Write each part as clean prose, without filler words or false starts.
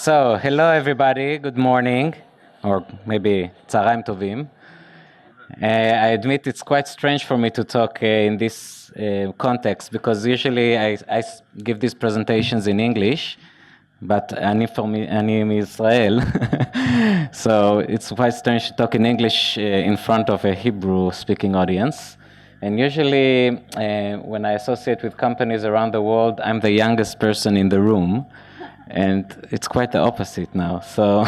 So, hello everybody, good morning, or maybe tzarayim tovim. I admit it's quite strange for me to talk in this context because usually I give these presentations in English, but I'm Israel, so it's quite strange to talk in English in front of a Hebrew-speaking audience. And usually when I associate with companies around the world, I'm the youngest person in the room. And it's quite the opposite now, so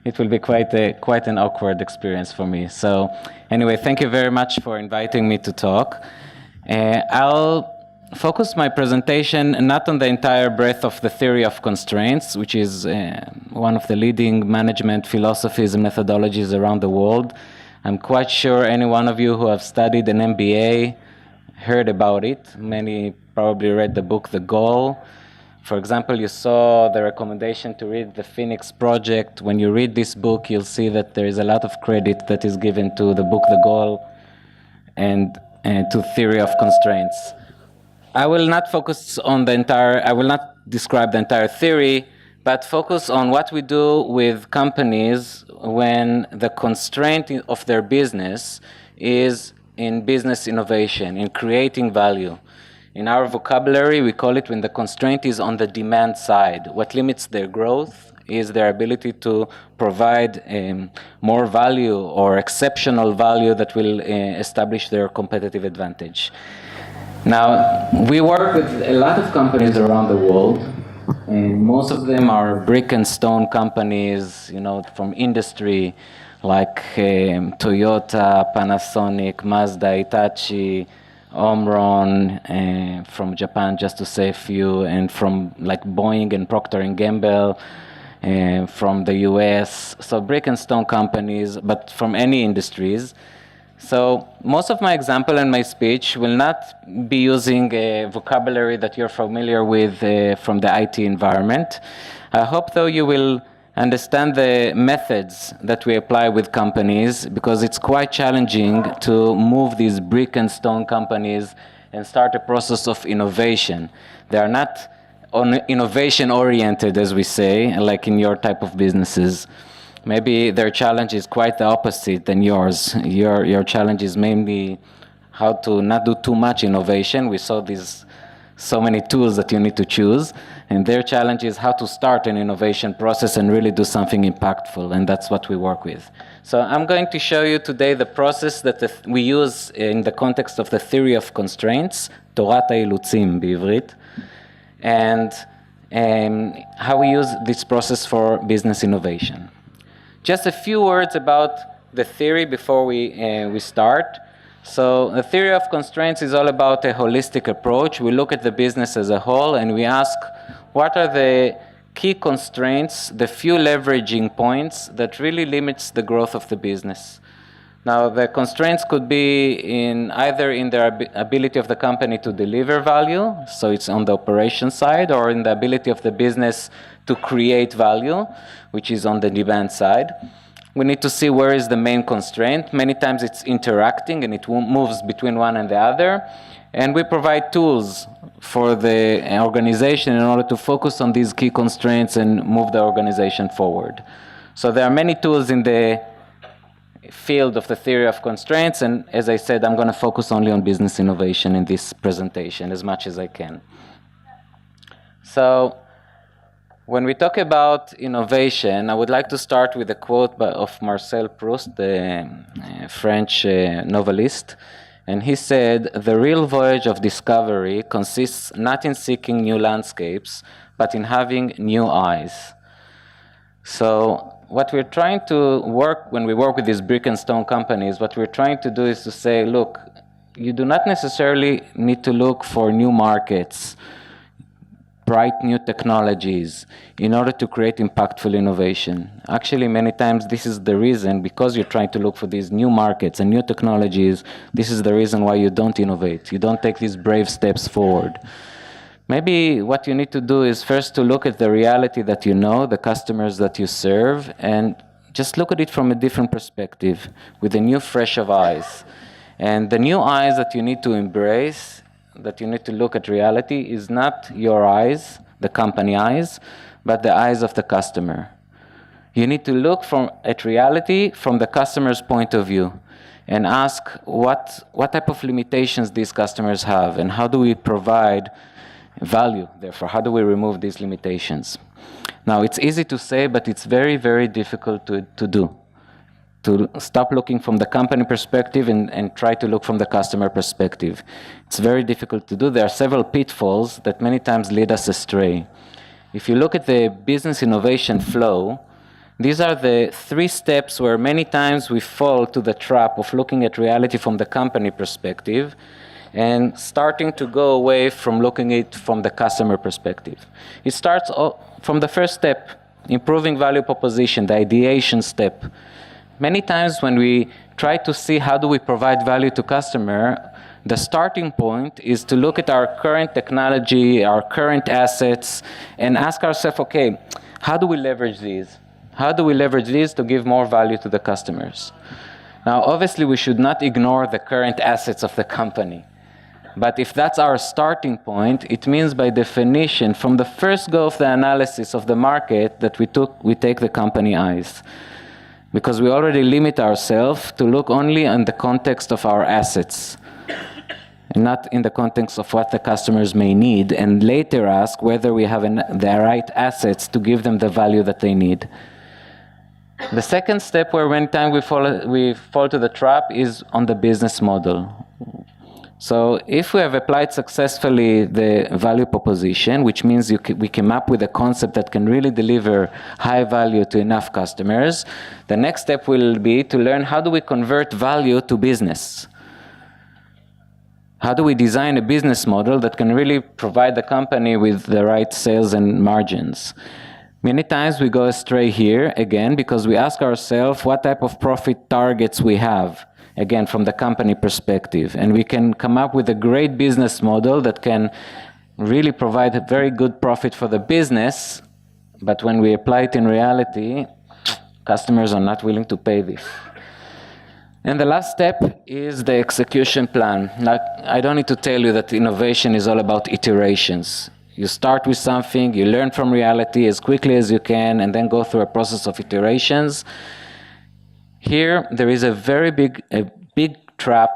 it will be quite an awkward experience for me. So anyway, thank you very much for inviting me to talk. I'll focus my presentation not on the entire breadth of the theory of constraints, which is one of the leading management philosophies and methodologies around the world. I'm quite sure any one of you who have studied an MBA heard about it. Many probably read the book The Goal. For example, you saw the recommendation to read the Phoenix Project. When you read this book, you'll see that there is a lot of credit that is given to the book The Goal and to theory of constraints. I will not focus on I will not describe the entire theory, but focus on what we do with companies when the constraint of their business is in business innovation, in creating value. In our vocabulary, we call it when the constraint is on the demand side. What limits their growth is their ability to provide more value or exceptional value that will establish their competitive advantage. Now, we work with a lot of companies around the world, and most of them are brick and stone companies, from industry like Toyota, Panasonic, Mazda, Hitachi, Omron, from Japan, just to say a few, and from like Boeing and Procter & Gamble, from the US. So brick and stone companies, but from any industries. So most of my example and my speech will not be using a vocabulary that you're familiar with from the IT environment. I hope, though, you will understand the methods that we apply with companies, because it's quite challenging to move these brick and stone companies and start a process of innovation. They are not innovation oriented, as we say, like in your type of businesses. Maybe their challenge is quite the opposite than yours. Your challenge is mainly how to not do too much innovation. We saw so many tools that you need to choose, and their challenge is how to start an innovation process and really do something impactful, and that's what we work with. So I'm going to show you today the process that we use in the context of the theory of constraints, תורת האילוצים בעברית, and how we use this process for business innovation. Just a few words about the theory before we start. So the theory of constraints is all about a holistic approach. We look at the business as a whole and we ask, what are the key constraints, the few leveraging points that really limits the growth of the business? Now, the constraints could be either in the ability of the company to deliver value, so it's on the operation side, or in the ability of the business to create value, which is on the demand side. We need to see where is the main constraint. Many times it's interacting and it moves between one and the other. And we provide tools for the organization in order to focus on these key constraints and move the organization forward. So there are many tools in the field of the theory of constraints, and as I said, I'm going to focus only on business innovation in this presentation as much as I can. So when we talk about innovation, I would like to start with a quote of Marcel Proust, the French novelist. And he said, "The real voyage of discovery consists not in seeking new landscapes, but in having new eyes." So what we're trying to when we work with these brick and stone companies, what we're trying to do is to say, look, you do not necessarily need to look for new markets, bright new technologies in order to create impactful innovation. Actually, many times this is the reason, because you're trying to look for these new markets and new technologies, this is the reason why you don't innovate. You don't take these brave steps forward. Maybe what you need to do is first to look at the reality that you know, the customers that you serve, and just look at it from a different perspective, with a new fresh of eyes. And the new eyes that you need to embrace, that you need to look at reality, is not your eyes, the company eyes, but the eyes of the customer. You need to look at reality from the customer's point of view and ask what type of limitations these customers have and how do we provide value, therefore, how do we remove these limitations? Now, it's easy to say, but it's very, very difficult to do. To stop looking from the company perspective and try to look from the customer perspective. It's very difficult to do. There are several pitfalls that many times lead us astray. If you look at the business innovation flow, these are the 3 steps where many times we fall to the trap of looking at reality from the company perspective and starting to go away from looking at it from the customer perspective. It starts from the first step, improving value proposition, the ideation step. Many times when we try to see how do we provide value to customer, the starting point is to look at our current technology, our current assets, and ask ourselves, okay, how do we leverage these? How do we leverage these to give more value to the customers? Now, obviously, we should not ignore the current assets of the company. But if that's our starting point, it means by definition, from the first go of the analysis of the market, that we take the company eyes. Because we already limit ourselves to look only in the context of our assets, and not in the context of what the customers may need, and later ask whether we have the right assets to give them the value that they need. The second step where many times we fall to the trap is on the business model. So if we have applied successfully the value proposition, which means we came up with a concept that can really deliver high value to enough customers, the next step will be to learn how do we convert value to business. How do we design a business model that can really provide the company with the right sales and margins? Many times we go astray here, again, because we ask ourselves what type of profit targets we have, again, from the company perspective. And we can come up with a great business model that can really provide a very good profit for the business, but when we apply it in reality, customers are not willing to pay this. And the last step is the execution plan. Like, I don't need to tell you that innovation is all about iterations. You start with something, you learn from reality as quickly as you can, and then go through a process of iterations. Here, there is a very big trap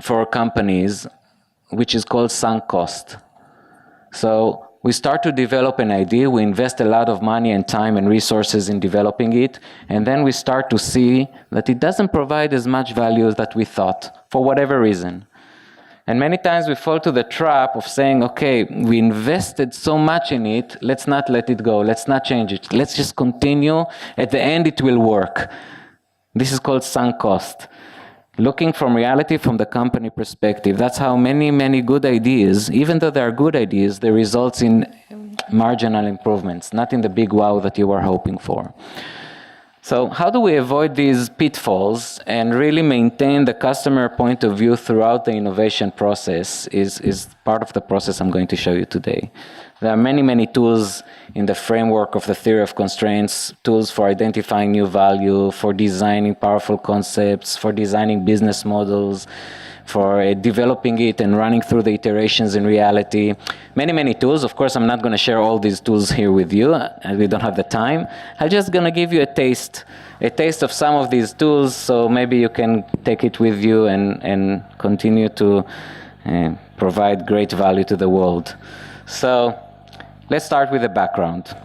for companies, which is called sunk cost. So we start to develop an idea, we invest a lot of money and time and resources in developing it, and then we start to see that it doesn't provide as much value as that we thought, for whatever reason. And many times we fall to the trap of saying, okay, we invested so much in it, let's not let it go, let's not change it, let's just continue, at the end it will work. This is called sunk cost. Looking from reality from the company perspective, that's how many good ideas, even though they are good ideas, they result in marginal improvements, not in the big wow that you were hoping for. So how do we avoid these pitfalls and really maintain the customer point of view throughout the innovation process is part of the process I'm going to show you today. There are many tools in the framework of the theory of constraints, tools for identifying new value, for designing powerful concepts, for designing business models, for developing it and running through the iterations in reality. Many tools. Of course, I'm not going to share all these tools here with you, and we don't have the time. I'm just going to give you a taste of some of these tools, so maybe you can take it with you and continue to provide great value to the world. So let's start with the background.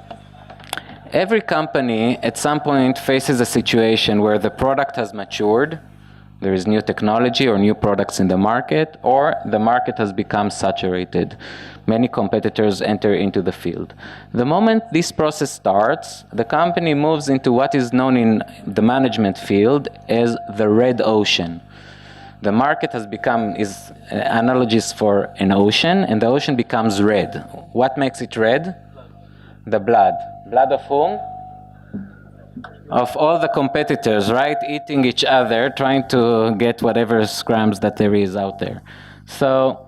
Every company at some point faces a situation where the product has matured, there is new technology or new products in the market, or the market has become saturated. Many competitors enter into the field. The moment this process starts, the company moves into what is known in the management field as the red ocean. The market is analogies for an ocean, and the ocean becomes red. What makes it red? The blood. Blood of whom? Of all the competitors, right? Eating each other, trying to get whatever scrams that there is out there. So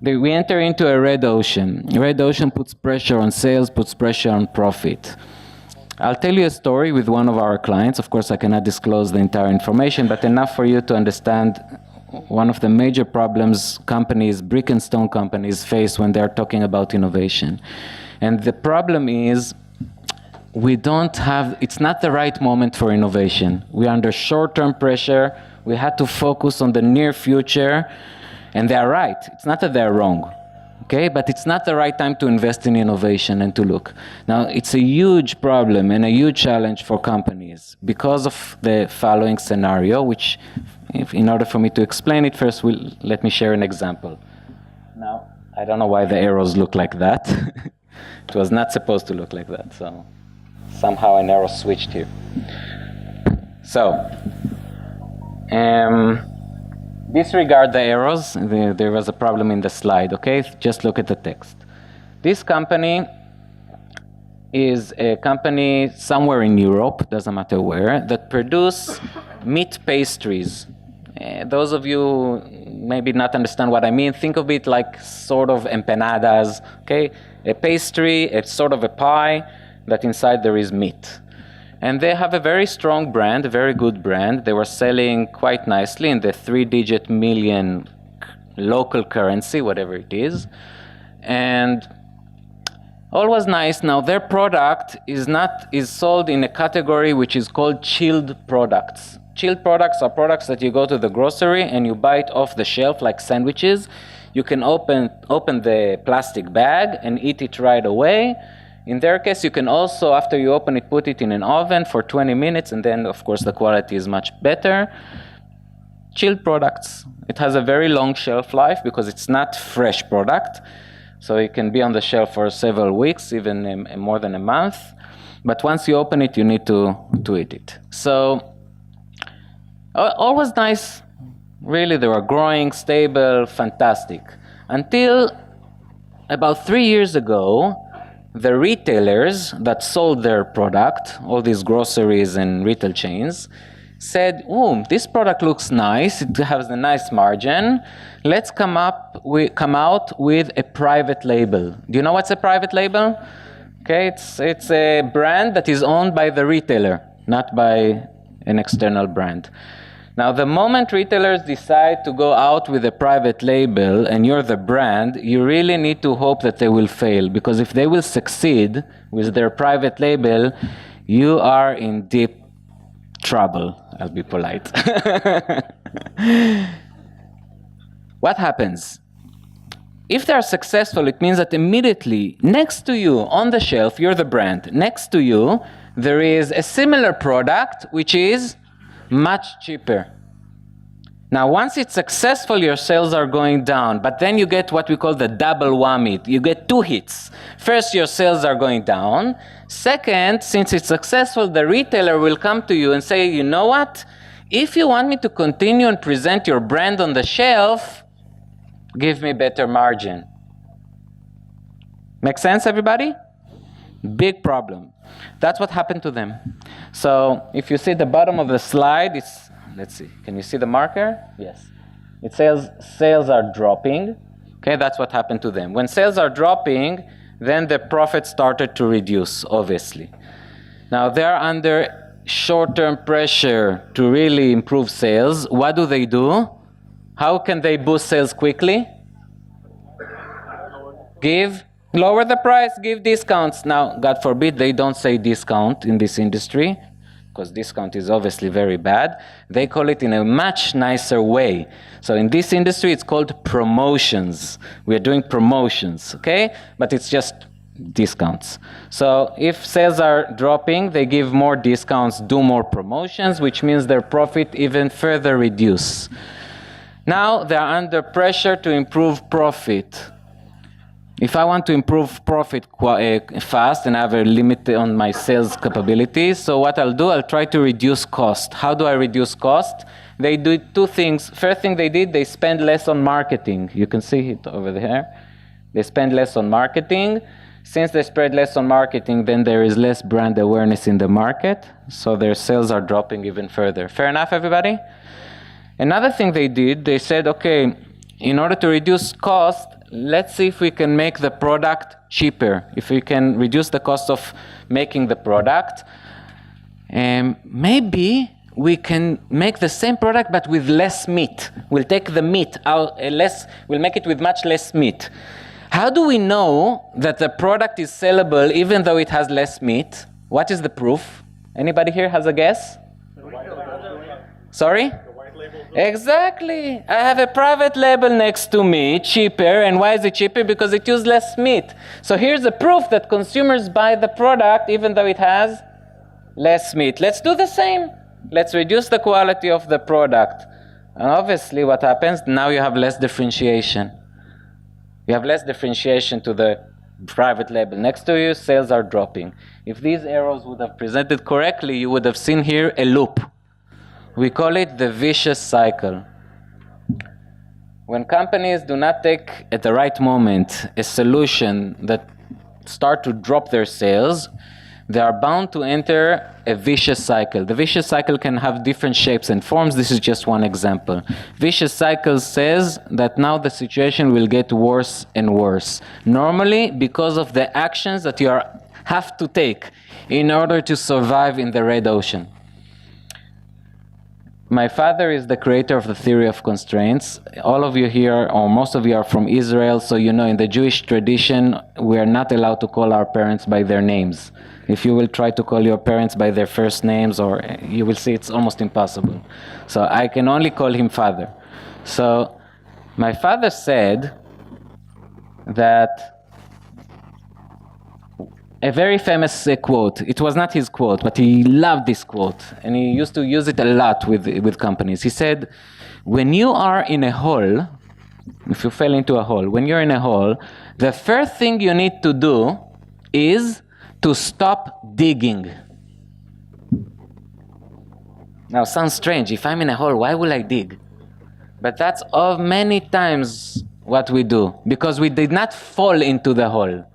we enter into a red ocean. Red ocean puts pressure on sales, puts pressure on profit. I'll tell you a story with one of our clients. Of course, I cannot disclose the entire information, but enough for you to understand one of the major problems companies, brick and stone companies, face when they're talking about innovation. And the problem is it's not the right moment for innovation. We're under short-term pressure. We had to focus on the near future, and they're right. It's not that they're wrong, okay? But it's not the right time to invest in innovation and to look. Now, it's a huge problem and a huge challenge for companies because of the following scenario, which, in order for me to explain it first, let me share an example. Now, I don't know why the arrows look like that. It was not supposed to look like that, so somehow an arrow switched here. So, disregard the arrows. There was a problem in the slide, okay? Just look at the text. This company is a company somewhere in Europe, doesn't matter where, that produce meat pastries. Those of you maybe not understand what I mean, think of it like sort of empanadas, okay? A pastry, it's sort of a pie that inside there is meat. And they have a very strong brand, a very good brand. They were selling quite nicely in the 3-digit million local currency, whatever it is. And all was nice. Now their product is sold in a category which is called chilled products. Chilled products are products that you go to the grocery and you buy it off the shelf like sandwiches. You can open the plastic bag and eat it right away. In their case, you can also, after you open it, put it in an oven for 20 minutes, and then, of course, the quality is much better. Chilled products. It has a very long shelf life because it's not fresh product. So it can be on the shelf for several weeks, even more than a month. But once you open it, you need to eat it. So all was nice. Really, they were growing, stable, fantastic. Until about 3 years ago, the retailers that sold their product, all these groceries and retail chains, said, "Oh, this product looks nice. It has a nice margin. Let's come out with a private label." Do you know what's a private label? Okay, it's a brand that is owned by the retailer, not by an external brand. Now, the moment retailers decide to go out with a private label and you're the brand, you really need to hope that they will fail, because if they will succeed with their private label, you are in deep trouble. I'll be polite. What happens? If they're successful, it means that immediately next to you on the shelf, you're the brand. Next to you, there is a similar product which is much cheaper. Now, once it's successful, your sales are going down, but then you get what we call the double whammy. You get 2 hits. First, your sales are going down. Second, since it's successful, the retailer will come to you and say, "You know what? If you want me to continue and present your brand on the shelf, give me better margin." Make sense, everybody? Big problem. That's what happened to them. So if you see the bottom of the slide, let's see, can you see the marker? Yes. It says sales are dropping. Okay, that's what happened to them. When sales are dropping, then the profit started to reduce, obviously. Now they're under short-term pressure to really improve sales. What do? How can they boost sales quickly? Lower the price, give discounts. Now, God forbid, they don't say discount in this industry, because discount is obviously very bad. They call it in a much nicer way. So in this industry, it's called promotions. We are doing promotions, okay? But it's just discounts. So if sales are dropping, they give more discounts, do more promotions, which means their profit even further reduce. Now they're under pressure to improve profit. If I want to improve profit fast and I have a limit on my sales capabilities, so what I'll do, I'll try to reduce cost. How do I reduce cost? They do 2 things. First thing they did, they spend less on marketing. You can see it over there. They spend less on marketing. Since they spread less on marketing, then there is less brand awareness in the market, so their sales are dropping even further. Fair enough, everybody? Another thing they did, they said, okay, in order to reduce cost, let's see if we can make the product cheaper, if we can reduce the cost of making the product. Maybe we can make the same product but with less meat. We'll take the meat out, we'll make it with much less meat. How do we know that the product is sellable even though it has less meat? What is the proof? Anybody here has a guess? Sorry? Exactly. I have a private label next to me, cheaper. And why is it cheaper? Because it uses less meat. So here's the proof that consumers buy the product even though it has less meat. Let's do the same. Let's reduce the quality of the product. And obviously what happens? Now you have less differentiation. You have less differentiation to the private label next to you, sales are dropping. If these arrows would have presented correctly, you would have seen here a loop. We call it the vicious cycle. When companies do not take at the right moment a solution that start to drop their sales, they are bound to enter a vicious cycle. The vicious cycle can have different shapes and forms. This is just one example. Vicious cycle says that now the situation will get worse and worse. Normally, because of the actions that you have to take in order to survive in the red ocean. My father is the creator of the theory of constraints. All of you here, or most of you, are from Israel, so you know in the Jewish tradition, we are not allowed to call our parents by their names. If you will try to call your parents by their first names, or you will see it's almost impossible. So I can only call him father. So my father said that a very famous quote. It was not his quote, but he loved this quote, and he used to use it a lot with companies. He said, when you are in a hole, if you fell into a hole, when you're in a hole, the first thing you need to do is to stop digging. Now, sounds strange. If I'm in a hole, why will I dig? But that's of many times what we do, because we did not fall into the hole.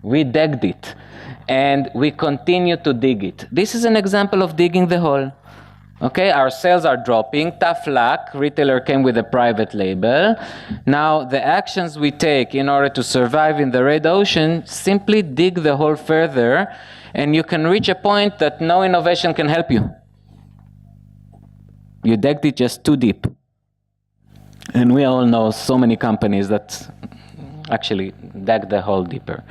We dug it, and we continue to dig it. This is an example of digging the hole. Okay, our sales are dropping, tough luck, retailer came with a private label. Now, the actions we take in order to survive in the red ocean simply dig the hole further, and you can reach a point that no innovation can help you. You dug it just too deep. And we all know so many companies that actually dug the hole deeper.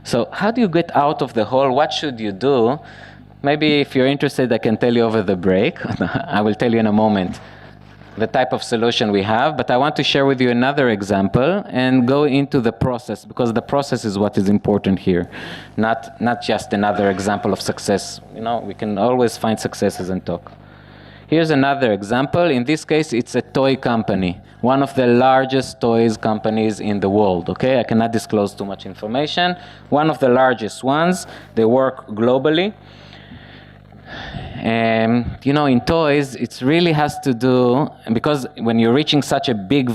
So how do you get out of the hole? What should you do? Maybe if you're interested, I can tell you over the break. I will tell you in a moment the type of solution we have, but I want to share with you another example and go into the process, because the process is what is important here, not just another example of success. You know, we can always find successes and talk. Here's another example. In this case, it's a toy company, one of the largest toys companies in the world, okay? I cannot disclose too much information. One of the largest ones. They work globally. You know, in toys, it really has to do, because when you're reaching such a big,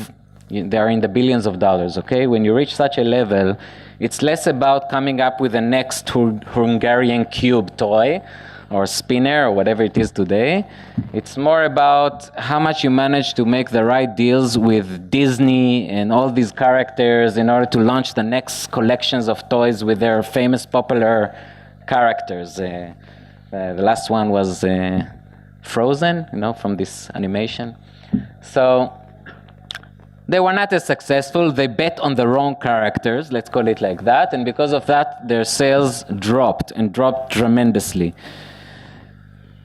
they are in the billions of dollars, okay? When you reach such a level, it's less about coming up with the next Hungarian cube toy, or spinner, or whatever it is today. It's more about how much you manage to make the right deals with Disney and all these characters in order to launch the next collections of toys with their famous popular characters. The last one was Frozen, you know, from this animation. So they were not as successful. They bet on the wrong characters, let's call it like that, and because of that, their sales dropped, and dropped tremendously.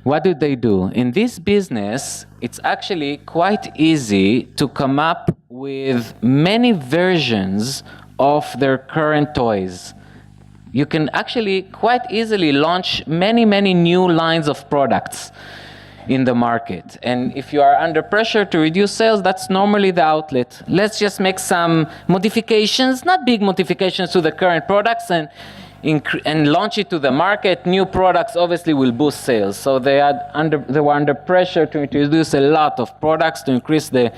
What did they do? In this business, it's actually quite easy to come up with many versions of their current toys. You can actually quite easily launch many, many new lines of products in the market. And if you are under pressure to reduce sales, that's normally the outlet. Let's just make some modifications, not big modifications to the current products, and launch it to the market. New products obviously will boost sales. So they were under pressure to introduce a lot of products to increase the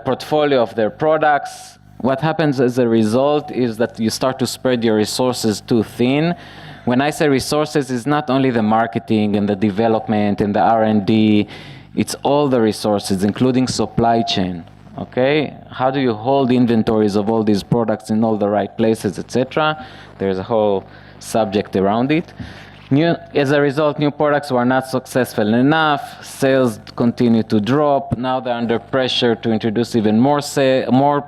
portfolio of their products. What happens as a result is that you start to spread your resources too thin. When I say resources, it's not only the marketing and the development and the R&D, it's all the resources, including supply chain. Okay, how do you hold inventories of all these products in all the right places, etc.? There's a whole subject around it. As a result, new products were not successful enough. Sales continue to drop. Now they're under pressure to introduce even more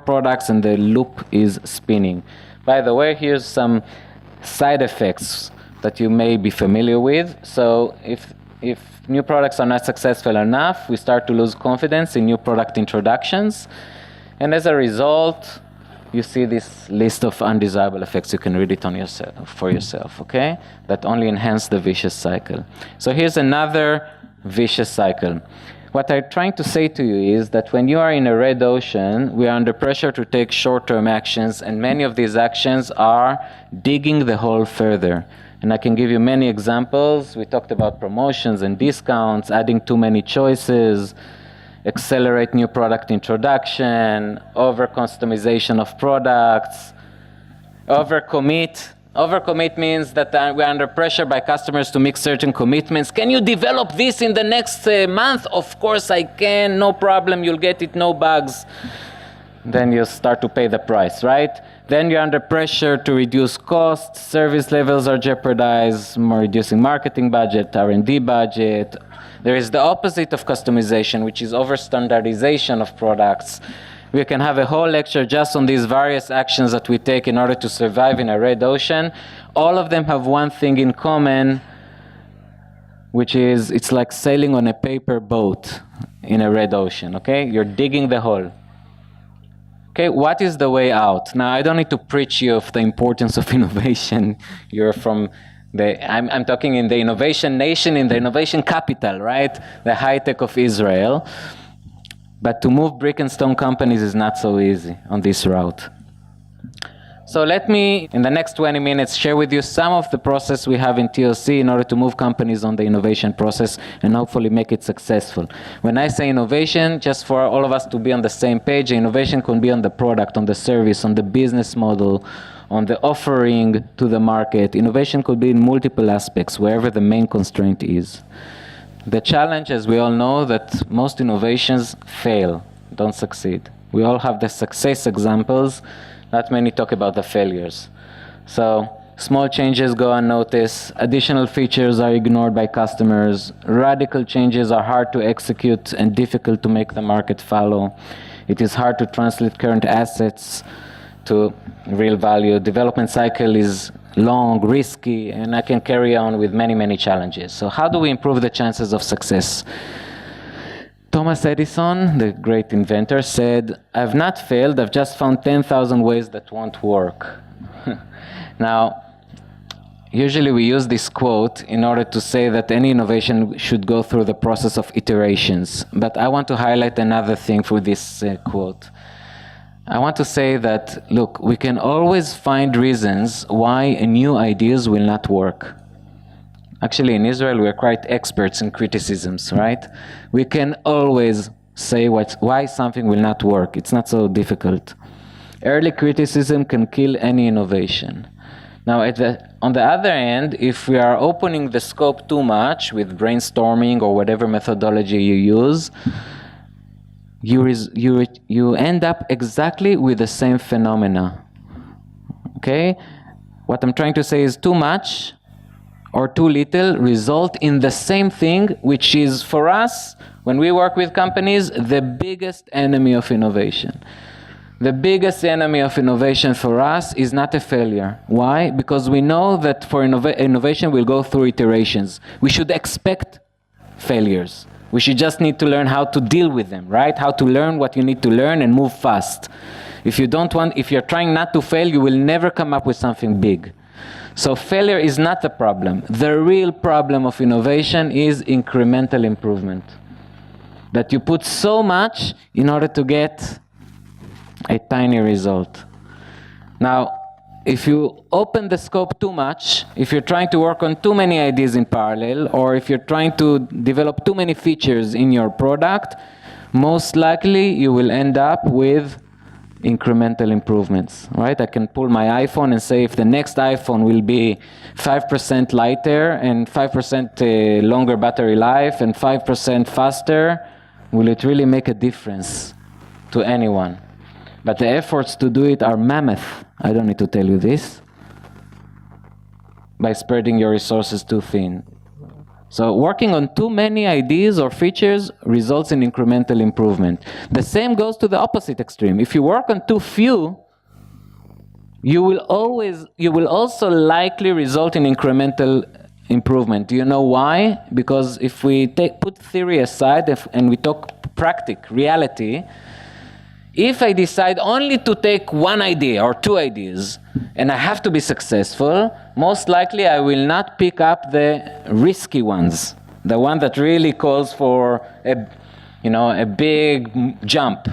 products, and the loop is spinning. By the way, here's some side effects that you may be familiar with. So if new products are not successful enough, we start to lose confidence in new product introductions. And as a result, you see this list of undesirable effects. You can read it for yourself, okay? That only enhance the vicious cycle. So here's another vicious cycle. What I'm trying to say to you is that when you are in a red ocean, we are under pressure to take short-term actions, and many of these actions are digging the hole further. And I can give you many examples. We talked about promotions and discounts, adding too many choices, accelerate new product introduction, over-customization of products, overcommit. Overcommit means that we're under pressure by customers to make certain commitments. Can you develop this in the next month? Of course I can, no problem, you'll get it, no bugs. Then you start to pay the price, right? Then you're under pressure to reduce costs, service levels are jeopardized, reducing marketing budget, R&D budget. There is the opposite of customization, which is over-standardization of products. We can have a whole lecture just on these various actions that we take in order to survive in a red ocean. All of them have one thing in common, which is it's like sailing on a paper boat in a red ocean, okay? You're digging the hole. Okay, what is the way out? Now, I don't need to preach you of the importance of innovation. You're from I'm talking in the innovation nation, in the innovation capital, right? The high-tech of Israel. But to move brick and stone companies is not so easy on this route. So let me, in the next 20 minutes, share with you some of the process we have in TOC in order to move companies on the innovation process and hopefully make it successful. When I say innovation, just for all of us to be on the same page, innovation can be on the product, on the service, on the business model, on the offering to the market. Innovation could be in multiple aspects, wherever the main constraint is. The challenge, as we all know, that most innovations fail, don't succeed. We all have the success examples. Not many talk about the failures. So small changes go unnoticed. Additional features are ignored by customers. Radical changes are hard to execute and difficult to make the market follow. It is hard to translate current assets to real value. Development cycle is long, risky, and I can carry on with many, many challenges. So how do we improve the chances of success? Thomas Edison, the great inventor, said, "I've not failed, I've just found 10,000 ways that won't work." Now, usually we use this quote in order to say that any innovation should go through the process of iterations. But I want to highlight another thing for this quote. I want to say that, look, we can always find reasons why new ideas will not work. Actually, in Israel, we're quite experts in criticisms, right? We can always say why something will not work. It's not so difficult. Early criticism can kill any innovation. Now, on the other hand, if we are opening the scope too much with brainstorming or whatever methodology you use, you end up exactly with the same phenomena. Okay? What I'm trying to say is too much or too little result in the same thing, which is for us, when we work with companies, the biggest enemy of innovation. The biggest enemy of innovation for us is not a failure. Why? Because we know that for innovation we'll go through iterations. We should expect failures. We should just need to learn how to deal with them, right? How to learn what you need to learn and move fast. If you're trying not to fail, you will never come up with something big. So failure is not the problem. The real problem of innovation is incremental improvement. That you put so much in order to get a tiny result. Now, if you open the scope too much, if you're trying to work on too many ideas in parallel, or if you're trying to develop too many features in your product, most likely you will end up with incremental improvements, right? I can pull my iPhone and say if the next iPhone will be 5% lighter and 5% longer battery life and 5% faster, will it really make a difference to anyone? But the efforts to do it are mammoth. I don't need to tell you this. by spreading your resources too thin. So working on too many ideas or features results in incremental improvement. The same goes to the opposite extreme. If you work on too few, you will also likely result in incremental improvement. Do you know why? Because if we put theory aside and we talk reality, if I decide only to take one idea or two ideas and I have to be successful, most likely I will not pick up the risky ones, the one that really calls for a big jump.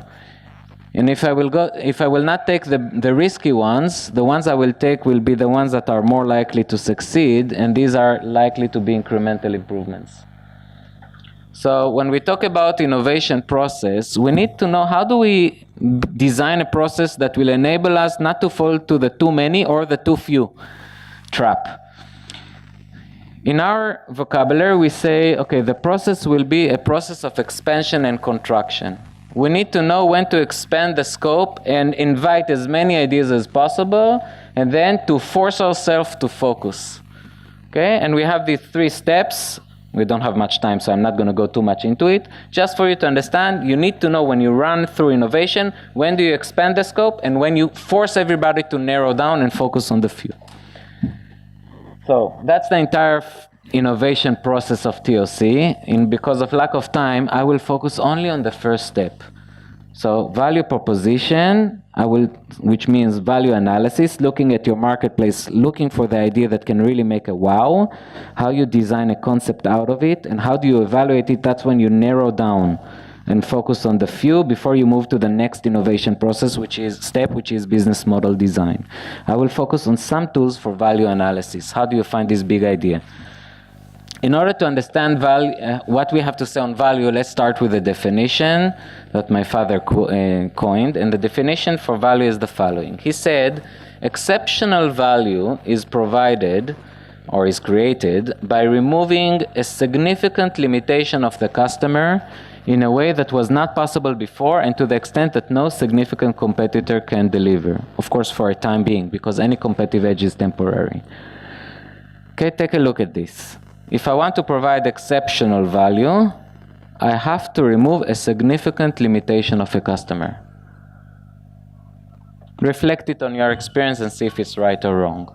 And if I will not take the risky ones, the ones I will take will be the ones that are more likely to succeed, and these are likely to be incremental improvements. So when we talk about innovation process, we need to know how do we design a process that will enable us not to fall to the too many or the too few trap. In our vocabulary, we say, okay, the process will be a process of expansion and contraction. We need to know when to expand the scope and invite as many ideas as possible, and then to force ourselves to focus. Okay, and we have these 3 steps. We don't have much time, so I'm not going to go too much into it. Just for you to understand, you need to know when you run through innovation, when do you expand the scope, and when you force everybody to narrow down and focus on the few. So that's the entire innovation process of TOC. And because of lack of time, I will focus only on the first step. So value proposition, which means value analysis, looking at your marketplace, looking for the idea that can really make a wow, how you design a concept out of it, and how do you evaluate it. That's when you narrow down and focus on the few before you move to the next innovation process, which is business model design. I will focus on some tools for value analysis. How do you find this big idea? In order to understand what we have to say on value, let's start with the definition that my father coined. And the definition for value is the following. He said, exceptional value is provided or is created by removing a significant limitation of the customer in a way that was not possible before and to the extent that no significant competitor can deliver. Of course, for a time being, because any competitive edge is temporary. Okay, take a look at this. If I want to provide exceptional value, I have to remove a significant limitation of a customer. Reflect it on your experience and see if it's right or wrong.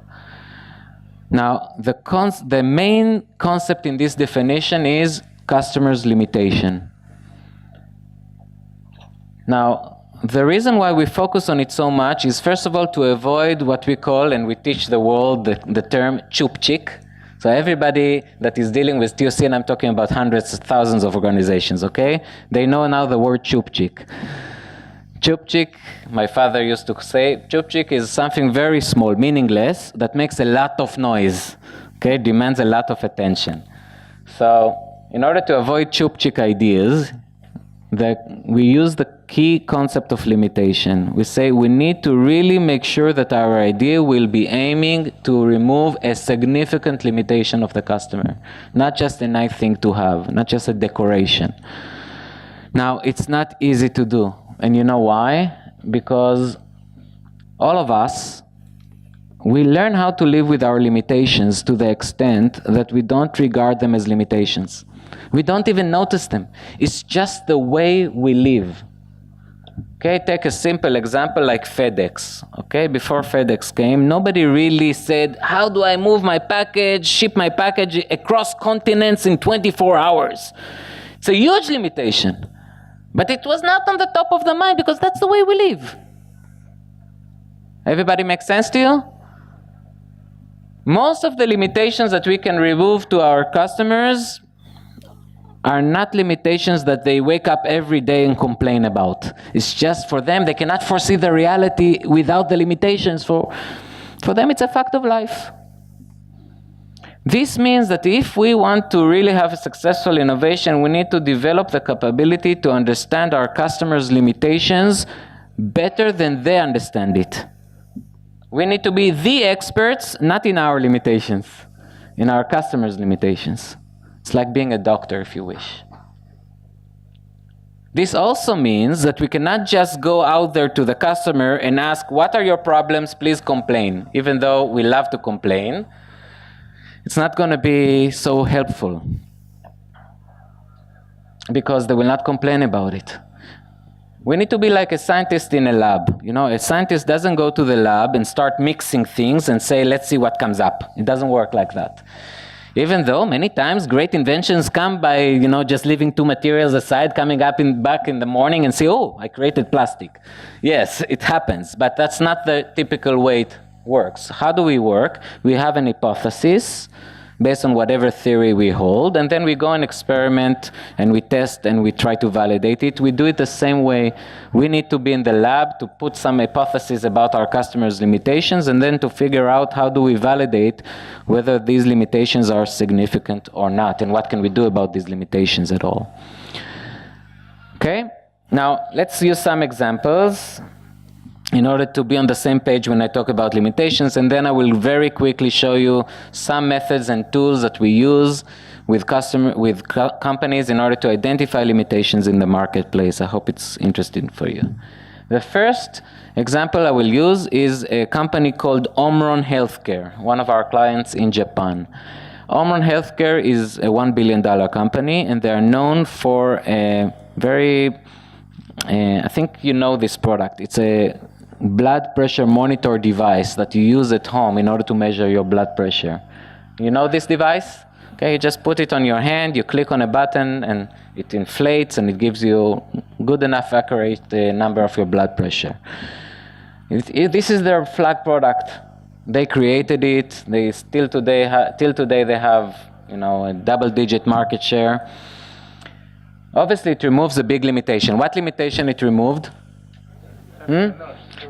Now, the main concept in this definition is customer's limitation. Now, the reason why we focus on it so much is, first of all, to avoid what we call, and we teach the world the term chupchik. So everybody that is dealing with TOC, and I'm talking about hundreds of thousands of organizations, okay? They know now the word chupchik. Chupchik, my father used to say, chupchik is something very small, meaningless, that makes a lot of noise, okay? Demands a lot of attention. So in order to avoid chupchik ideas, we use the key concept of limitation. We say we need to really make sure that our idea will be aiming to remove a significant limitation of the customer, not just a nice thing to have, not just a decoration. Now, it's not easy to do. And you know why? Because all of us, we learn how to live with our limitations to the extent that we don't regard them as limitations. We don't even notice them. It's just the way we live. Okay, take a simple example like FedEx. Okay, before FedEx came, nobody really said, how do I move my package, ship my package across continents in 24 hours? It's a huge limitation. But it was not on the top of the mind because that's the way we live. Everybody make sense to you? Most of the limitations that we can remove to our customers are not limitations that they wake up every day and complain about. It's just for them, they cannot foresee the reality without the limitations. For them, it's a fact of life. This means that if we want to really have a successful innovation, we need to develop the capability to understand our customers' limitations better than they understand it. We need to be the experts, not in our limitations, in our customers' limitations. It's like being a doctor, if you wish. This also means that we cannot just go out there to the customer and ask, what are your problems, please complain, even though we love to complain. it's not going to be so helpful because they will not complain about it. We need to be like a scientist in a lab. You know, a scientist doesn't go to the lab and start mixing things and say, let's see what comes up. It doesn't work like that. Even though many times great inventions come by, you know, just leaving two materials aside, coming up back in the morning and say, oh, I created plastic. Yes, it happens, but that's not the typical way it works. How do we work? We have an hypothesis based on whatever theory we hold, and then we go and experiment, and we test, and we try to validate it. We do it the same way. We need to be in the lab to put some hypotheses about our customers' limitations, and then to figure out how do we validate whether these limitations are significant or not, and what can we do about these limitations at all. Okay? Now, let's use some examples in order to be on the same page when I talk about limitations, and then I will very quickly show you some methods and tools that we use with companies in order to identify limitations in the marketplace. I hope it's interesting for you. The first example I will use is a company called Omron Healthcare, one of our clients in Japan. Omron Healthcare is a $1 billion company, and they are known for a very, I think you know this product. It's a blood pressure monitor device that you use at home in order to measure your blood pressure. You know this device? Okay, you just put it on your hand, you click on a button, and it inflates, and it gives you good enough accurate number of your blood pressure. This is their flag product. They created it. They still today, till today, they have, you know, a double-digit market share. Obviously, it removes a big limitation. What limitation it removed?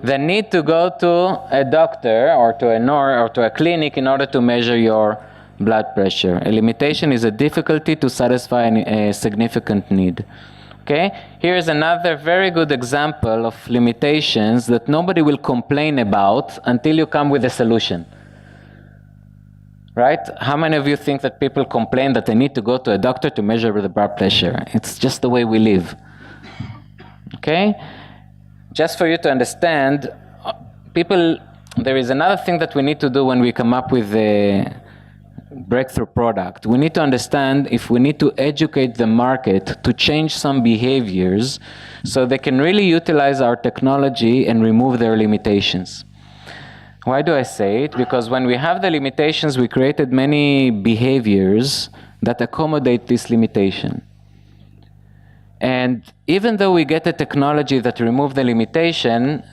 The need to go to a doctor or to a clinic in order to measure your blood pressure. A limitation is a difficulty to satisfy a significant need. Okay? Here's another very good example of limitations that nobody will complain about until you come with a solution. Right? How many of you think that people complain that they need to go to a doctor to measure the blood pressure? It's just the way we live. Okay? Just for you to understand, there is another thing that we need to do when we come up with a breakthrough product. We need to understand if we need to educate the market to change some behaviors so they can really utilize our technology and remove their limitations. Why do I say it? Because when we have the limitations, we created many behaviors that accommodate this limitation. And even though we get a technology that removes the limitation,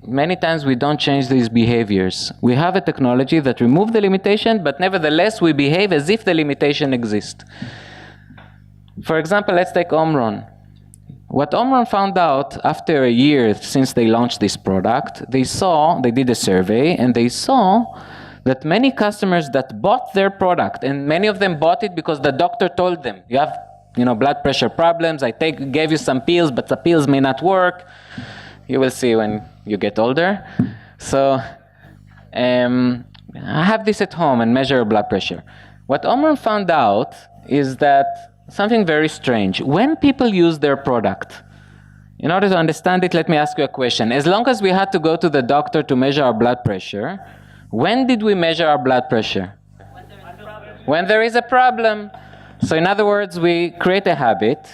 many times we don't change these behaviors. We have a technology that removes the limitation, but nevertheless we behave as if the limitation exists. For example, let's take Omron. What Omron found out after a year since they launched this product, they did a survey, and they saw that many customers that bought their product, and many of them bought it because the doctor told them, you have, you know, blood pressure problems, gave you some pills, but the pills may not work. You will see when you get older. So I have this at home and measure your blood pressure. What Omron found out is that something very strange. When people use their product, in order to understand it, let me ask you a question. As long as we had to go to the doctor to measure our blood pressure, when did we measure our blood pressure? When there is a problem. So in other words, we create a habit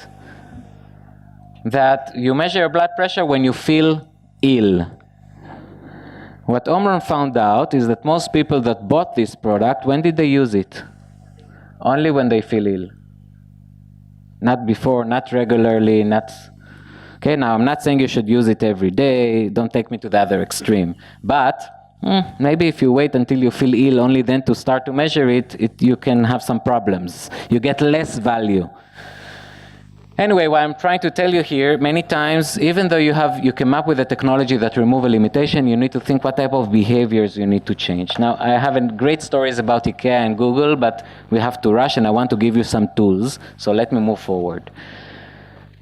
that you measure your blood pressure when you feel ill. What Omron found out is that most people that bought this product, when did they use it? Only when they feel ill. Not before, not regularly, not... Okay, now I'm not saying you should use it every day. Don't take me to the other extreme. But maybe if you wait until you feel ill only then to start to measure it, you can have some problems. You get less value. Anyway, what I'm trying to tell you here, many times, even though you came up with a technology that removes a limitation, you need to think what type of behaviors you need to change. Now, I have great stories about IKEA and Google, but we have to rush, and I want to give you some tools, so let me move forward.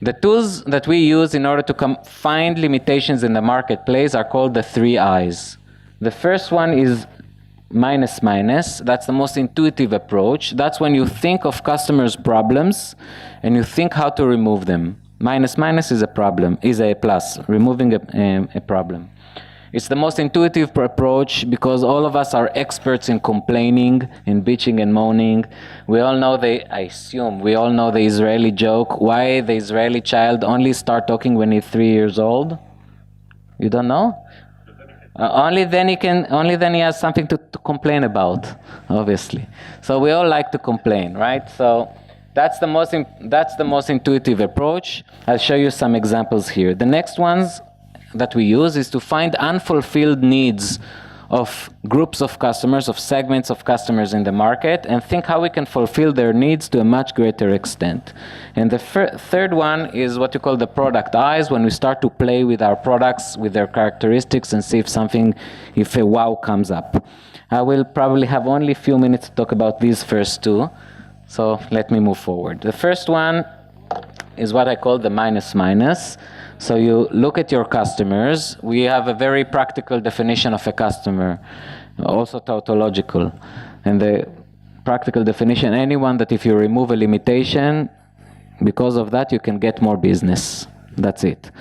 The tools that we use in order to find limitations in the marketplace are called the 3 I's. The first one is minus. That's the most intuitive approach. That's when you think of customers' problems and you think how to remove them. Minus is a problem, is a plus, removing a problem. It's the most intuitive approach because all of us are experts in complaining, in bitching and moaning. We all know we all know the Israeli joke. Why the Israeli child only start talking when he's 3 years old? You don't know? Only then he has something to complain about, obviously. So we all like to complain, right? So that's the most intuitive approach. I'll show you some examples here. The next ones that we use is to find unfulfilled needs of groups of customers, of segments of customers in the market, and think how we can fulfill their needs to a much greater extent. And the third one is what you call the product eyes, when we start to play with our products, with their characteristics, and see if a wow comes up. I will probably have only a few minutes to talk about these first two, so let me move forward. The first one is what I call the minus. So you look at your customers. We have a very practical definition of a customer, also tautological. And the practical definition, anyone that if you remove a limitation, because of that you can get more business. That's it.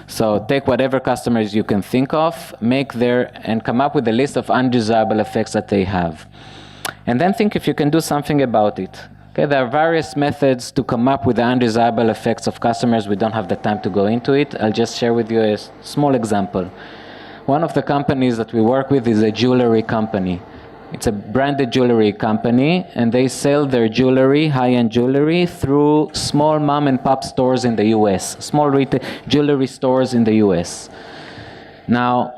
So take whatever customers you can think of, and come up with a list of undesirable effects that they have. And then think if you can do something about it. Okay, there are various methods to come up with the undesirable effects of customers. We don't have the time to go into it. I'll just share with you a small example. One of the companies that we work with is a jewelry company. It's a branded jewelry company, and they sell their jewelry, high-end jewelry, through small mom-and-pop stores in the US, small retail jewelry stores in the US. Now,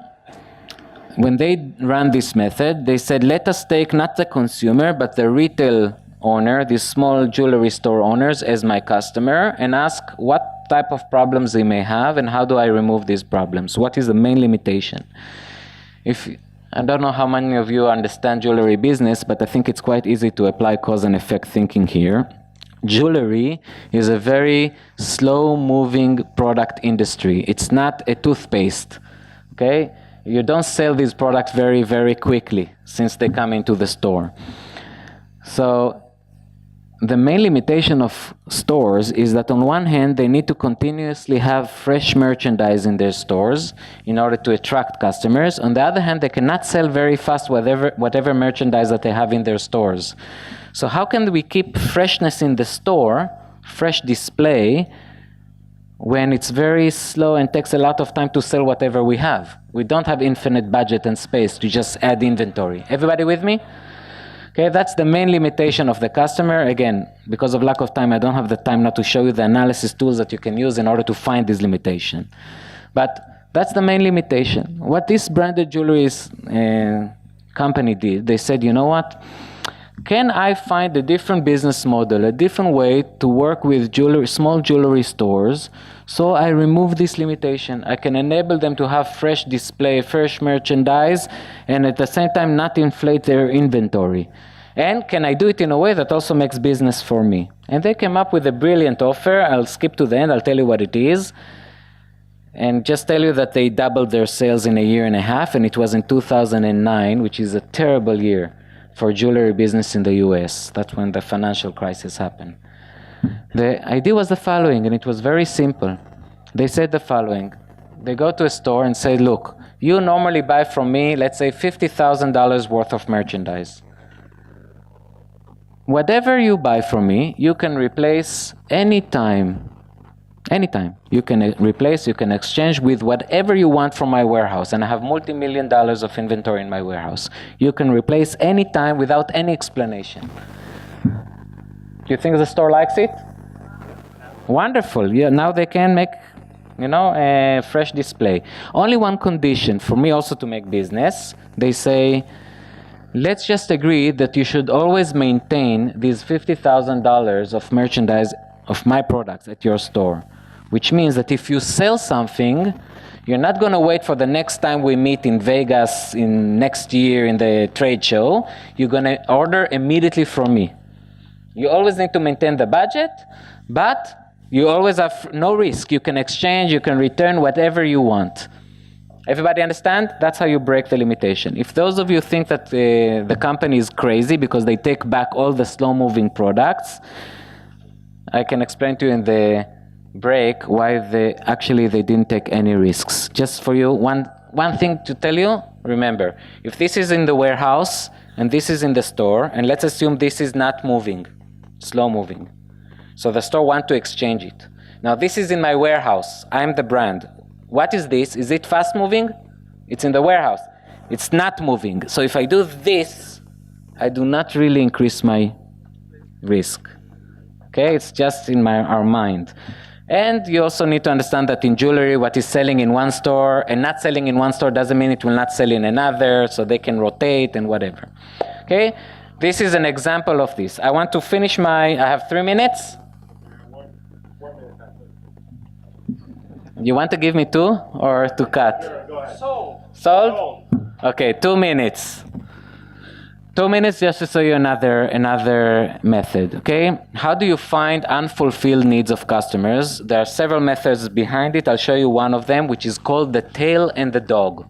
when they ran this method, they said, let us take not the consumer, but the retail owner, these small jewelry store owners, as my customer, and ask what type of problems they may have and how do I remove these problems. What is the main limitation? I don't know how many of you understand jewelry business, but I think it's quite easy to apply cause and effect thinking here. Jewelry is a very slow-moving product industry. It's not a toothpaste, okay? You don't sell these products very, very quickly since they come into the store. So the main limitation of stores is that on one hand, they need to continuously have fresh merchandise in their stores in order to attract customers. On the other hand, they cannot sell very fast whatever merchandise that they have in their stores. So how can we keep freshness in the store, fresh display, when it's very slow and takes a lot of time to sell whatever we have? We don't have infinite budget and space to just add inventory. Everybody with me? Okay, that's the main limitation of the customer. Again, because of lack of time, I don't have the time now to show you the analysis tools that you can use in order to find this limitation. But that's the main limitation. What this branded jewelry company did, they said, you know what? Can I find a different business model, a different way to work with small jewelry stores, so I remove this limitation? I can enable them to have fresh display, fresh merchandise, and at the same time not inflate their inventory. And can I do it in a way that also makes business for me? And they came up with a brilliant offer. I'll skip to the end. I'll tell you what it is. And just tell you that they doubled their sales in a year and a half, and it was in 2009, which is a terrible year for jewelry business in the US. That's when the financial crisis happened. The idea was the following, and it was very simple. They said the following. They go to a store and say, look, you normally buy from me, let's say $50,000 worth of merchandise. Whatever you buy from me, you can replace anytime. Anytime. You can replace, you can exchange with whatever you want from my warehouse. And I have multi-million dollars of inventory in my warehouse. You can replace anytime without any explanation. Do you think the store likes it? Wonderful. Yeah, now they can make, a fresh display. Only one condition for me also to make business. They say, let's just agree that you should always maintain these $50,000 of merchandise of my products at your store. Which means that if you sell something, you're not going to wait for the next time we meet in Vegas in next year in the trade show. You're going to order immediately from me. You always need to maintain the budget, but you always have no risk. You can exchange, you can return whatever you want. Everybody understand? That's how you break the limitation. If those of you think that the company is crazy because they take back all the slow-moving products, I can explain to you in the break why they didn't take any risks. Just for you, one one thing to tell you, remember, if this is in the warehouse and this is in the store, and let's assume this is not moving, slow moving. So the store wants to exchange it. Now this is in my warehouse. I'm the brand. What is this? Is it fast moving? It's in the warehouse. It's not moving. So if I do this, I do not really increase my risk. Okay, it's just in our mind. And you also need to understand that in jewelry, what is selling in one store and not selling in one store doesn't mean it will not sell in another, so they can rotate and whatever. Okay, this is an example of this. I want to finish I have 3 minutes. You want to give me 2 or to cut? Sold? Okay, 2 minutes. 2 minutes just to show you another method, okay? How do you find unfulfilled needs of customers? There are several methods behind it. I'll show you one of them, which is called the tail and the dog.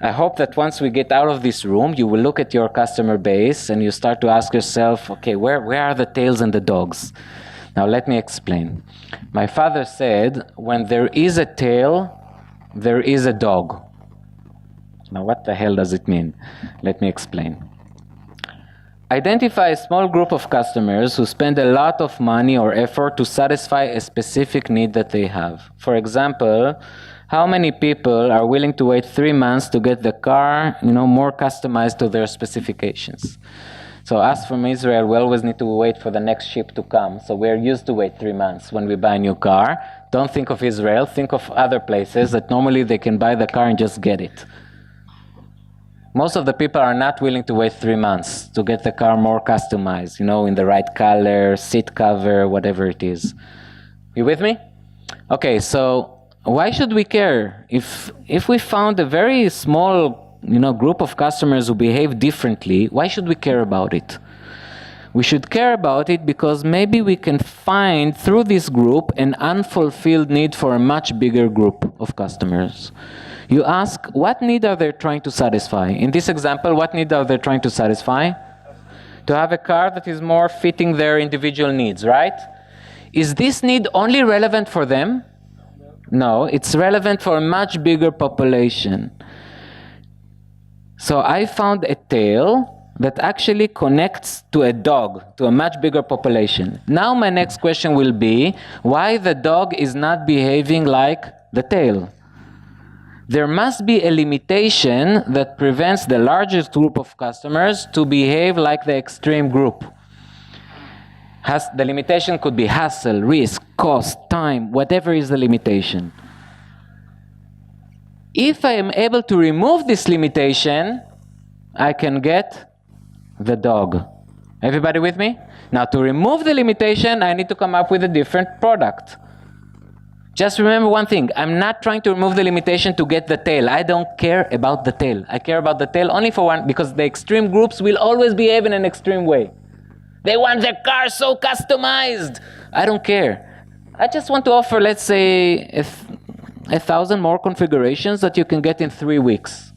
I hope that once we get out of this room, you will look at your customer base and you start to ask yourself, okay, where are the tails and the dogs? Now let me explain. My father said, when there is a tail, there is a dog. Now what the hell does it mean? Let me explain. Identify a small group of customers who spend a lot of money or effort to satisfy a specific need that they have. For example, how many people are willing to wait 3 months to get the car, more customized to their specifications? So us from Israel, we always need to wait for the next ship to come. So we're used to wait 3 months when we buy a new car. Don't think of Israel, think of other places that normally they can buy the car and just get it. Most of the people are not willing to wait 3 months to get the car more customized, in the right color, seat cover, whatever it is. You with me? Okay, so why should we care? If we found a very small, group of customers who behave differently, why should we care about it? We should care about it because maybe we can find through this group an unfulfilled need for a much bigger group of customers. You ask, what need are they trying to satisfy? In this example, what need are they trying to satisfy? To have a car that is more fitting their individual needs, right? Is this need only relevant for them? No, it's relevant for a much bigger population. So I found a tail that actually connects to a dog, to a much bigger population. Now my next question will be, why the dog is not behaving like the tail? There must be a limitation that prevents the largest group of customers to behave like the extreme group. The limitation could be hassle, risk, cost, time, whatever is the limitation. If I am able to remove this limitation, I can get the dog. Everybody with me? Now to remove the limitation, I need to come up with a different product. Just remember one thing, I'm not trying to remove the limitation to get the tail. I don't care about the tail. I care about the tail only for one, because the extreme groups will always behave in an extreme way. They want their car so customized. I don't care. I just want to offer, let's say, 1,000 more configurations that you can get in 3 weeks.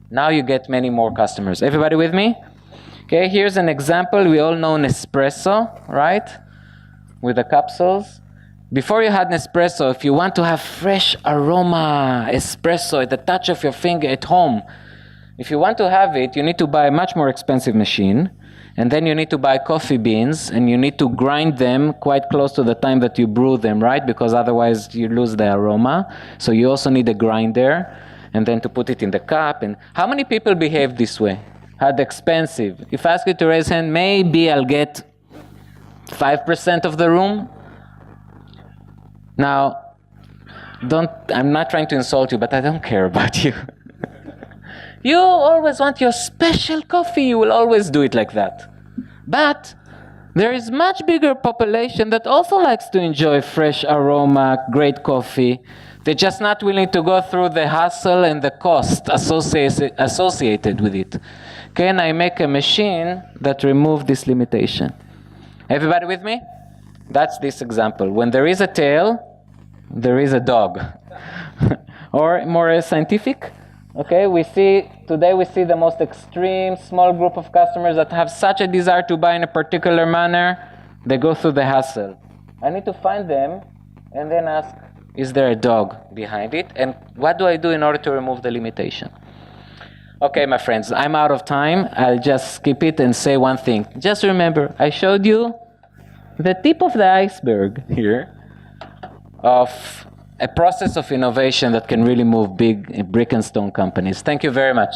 Now you get many more customers. Everybody with me? Okay, here's an example. We all know Nespresso, right? With the capsules. Before you had Nespresso, if you want to have fresh aroma espresso at the touch of your finger at home, if you want to have it, you need to buy a much more expensive machine, and then you need to buy coffee beans, and you need to grind them quite close to the time that you brew them, right? Because otherwise you lose the aroma. So you also need a grinder, and then to put it in the cup. And how many people behave this way? Had expensive. If I ask you to raise hand, maybe I'll get 5% of the room. Now, I'm not trying to insult you, but I don't care about you. You always want your special coffee, you will always do it like that. But there is much bigger population that also likes to enjoy fresh aroma, great coffee. They're just not willing to go through the hassle and the cost associated with it. Can I make a machine that removes this limitation? Everybody with me? That's this example. When there is a tail, there is a dog. Or more scientific, okay, today we see the most extreme small group of customers that have such a desire to buy in a particular manner, they go through the hassle. I need to find them and then ask, Is there a dog behind it? And what do I do in order to remove the limitation? Okay, my friends, I'm out of time. I'll just skip it and say one thing. Just remember, I showed you the tip of the iceberg here of a process of innovation that can really move big brick and stone companies. Thank you very much.